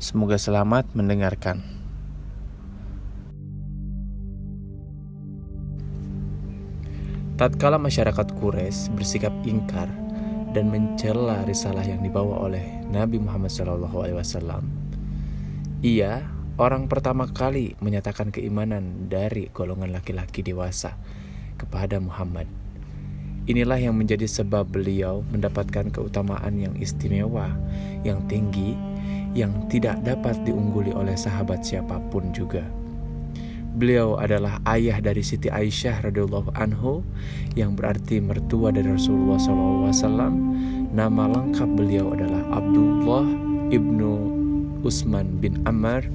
Semoga selamat mendengarkan. Tatkala masyarakat Quraisy bersikap ingkar dan mencela risalah yang dibawa oleh Nabi Muhammad SAW, ia orang pertama kali menyatakan keimanan dari golongan laki-laki dewasa kepada Muhammad. Inilah yang menjadi sebab beliau mendapatkan keutamaan yang istimewa, yang tinggi, yang tidak dapat diungguli oleh sahabat siapapun juga. Beliau adalah ayah dari Siti Aisyah radhiyallahu anhu, yang berarti mertua dari Rasulullah SAW. Nama lengkap beliau adalah Abdullah ibnu Utsman bin Amr.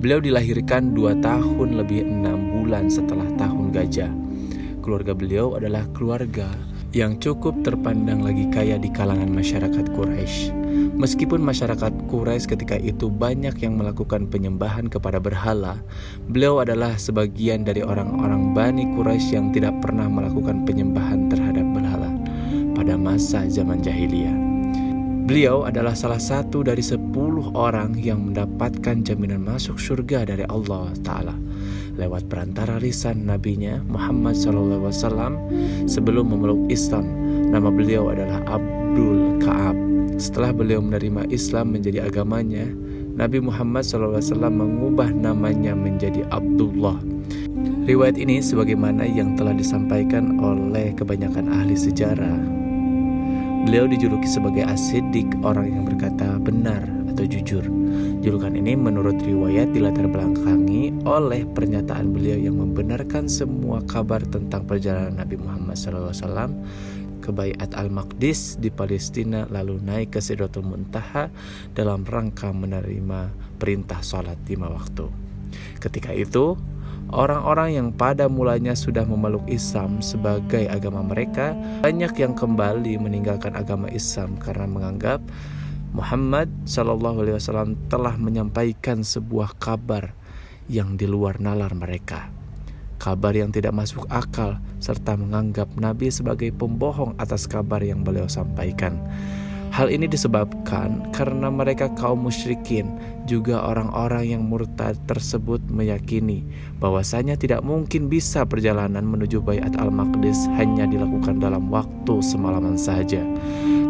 Beliau dilahirkan 2 tahun lebih 6 bulan setelah tahun gajah. Keluarga beliau adalah keluarga yang cukup terpandang lagi kaya di kalangan masyarakat Quraisy. Meskipun masyarakat Quraisy ketika itu banyak yang melakukan penyembahan kepada berhala, beliau adalah sebagian dari orang-orang Bani Quraisy yang tidak pernah melakukan penyembahan terhadap berhala pada masa zaman jahiliyah. Beliau adalah salah satu dari 10 orang yang mendapatkan jaminan masuk surga dari Allah Ta'ala lewat perantara lisan nabinya Muhammad SAW. Sebelum memeluk Islam, nama beliau adalah Abdul Ka'ab. Setelah beliau menerima Islam menjadi agamanya, Nabi Muhammad SAW mengubah namanya menjadi Abdullah. Riwayat ini sebagaimana yang telah disampaikan oleh kebanyakan ahli sejarah. Beliau dijuluki sebagai As-Siddiq, orang yang berkata benar atau jujur. Julukan ini menurut riwayat dilatar belakangi oleh pernyataan beliau yang membenarkan semua kabar tentang perjalanan Nabi Muhammad SAW ke Baiat Al-Maqdis di Palestina, lalu naik ke Sidratul Muntaha dalam rangka menerima perintah sholat 5 waktu. Ketika itu, orang-orang yang pada mulanya sudah memeluk Islam sebagai agama mereka, banyak yang kembali meninggalkan agama Islam karena menganggap Muhammad SAW telah menyampaikan sebuah kabar yang di luar nalar mereka, kabar yang tidak masuk akal, serta menganggap Nabi sebagai pembohong atas kabar yang beliau sampaikan. Hal ini disebabkan karena mereka kaum musyrikin, juga orang-orang yang murtad tersebut meyakini bahwasanya tidak mungkin bisa perjalanan menuju Baiat Al-Maqdis hanya dilakukan dalam waktu semalaman saja,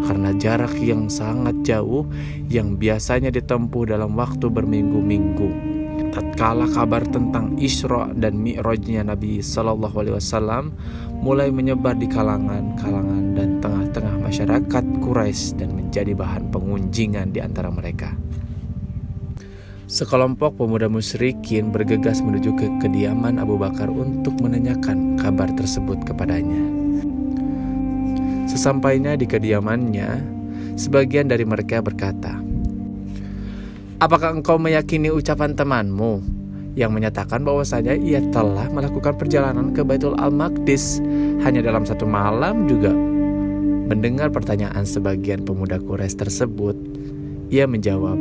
karena jarak yang sangat jauh yang biasanya ditempuh dalam waktu berminggu-minggu. Tatkala kabar tentang Isra dan Mi'rajnya Nabi SAW mulai menyebar di kalangan-kalangan dan tengah-tengah masyarakat Quraisy dan menjadi bahan pengunjingan di antara mereka, sekelompok pemuda musyrikin bergegas menuju ke kediaman Abu Bakar untuk menanyakan kabar tersebut kepadanya. Sesampainya di kediamannya, sebagian dari mereka berkata, "Apakah engkau meyakini ucapan temanmu yang menyatakan bahwasanya ia telah melakukan perjalanan ke Baitul Al-Maqdis hanya dalam 1 malam juga?" Mendengar pertanyaan sebagian pemuda Quraisy tersebut, ia menjawab,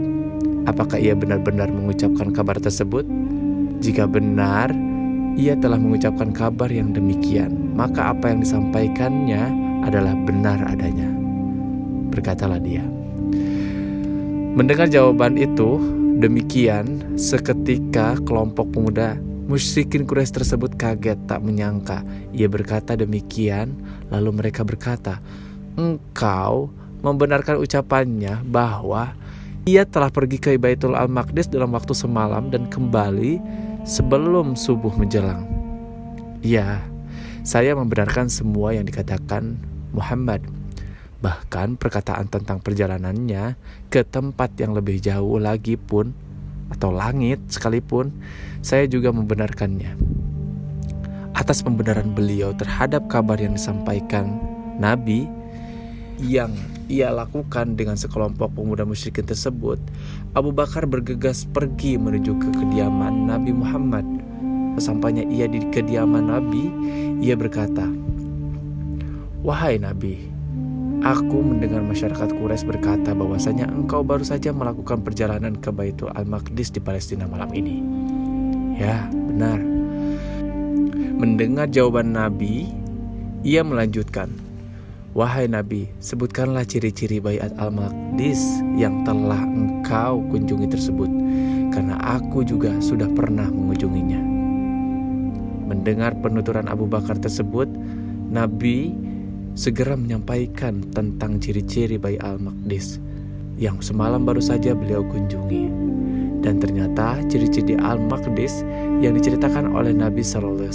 "Apakah ia benar-benar mengucapkan kabar tersebut? Jika benar, ia telah mengucapkan kabar yang demikian, maka apa yang disampaikannya adalah benar adanya." Berkatalah dia. Mendengar jawaban itu demikian, seketika kelompok pemuda musyrikin Quraisy tersebut kaget, tak menyangka ia berkata demikian. Lalu mereka berkata, "Engkau membenarkan ucapannya bahwa ia telah pergi ke Baitul Al-Maqdis dalam waktu semalam dan kembali sebelum subuh menjelang?" "Ya, saya membenarkan semua yang dikatakan Muhammad. Bahkan perkataan tentang perjalanannya ke tempat yang lebih jauh lagi pun, atau langit sekalipun, saya juga membenarkannya." Atas pembenaran beliau terhadap kabar yang disampaikan Nabi yang ia lakukan dengan sekelompok pemuda musyrikin tersebut, Abu Bakar bergegas pergi menuju ke kediaman Nabi Muhammad. Sesampainya ia di kediaman Nabi, ia berkata, "Wahai Nabi, aku mendengar masyarakat Quraisy berkata bahwasanya engkau baru saja melakukan perjalanan ke Baitul Al-Maqdis di Palestina malam ini." "Ya, benar." Mendengar jawaban Nabi, ia melanjutkan, Wahai Nabi, sebutkanlah ciri-ciri Baiat Al-Maqdis yang telah engkau kunjungi tersebut, karena aku juga sudah pernah mengunjunginya. Mendengar penuturan Abu Bakar tersebut, Nabi segera menyampaikan tentang ciri-ciri Baiat Al-Maqdis yang semalam baru saja beliau kunjungi. Dan ternyata ciri-ciri Al-Maqdis yang diceritakan oleh Nabi SAW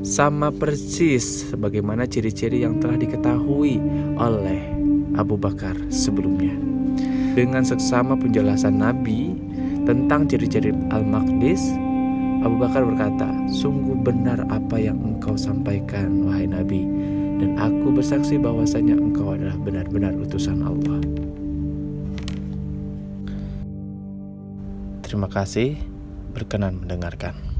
sama persis sebagaimana ciri-ciri yang telah diketahui oleh Abu Bakar sebelumnya. Dengan seksama penjelasan Nabi tentang ciri-ciri Al-Maqdis, Abu Bakar berkata, "Sungguh benar apa yang engkau sampaikan, wahai Nabi, dan aku bersaksi bahwasanya engkau adalah benar-benar utusan Allah." Terima kasih berkenan mendengarkan.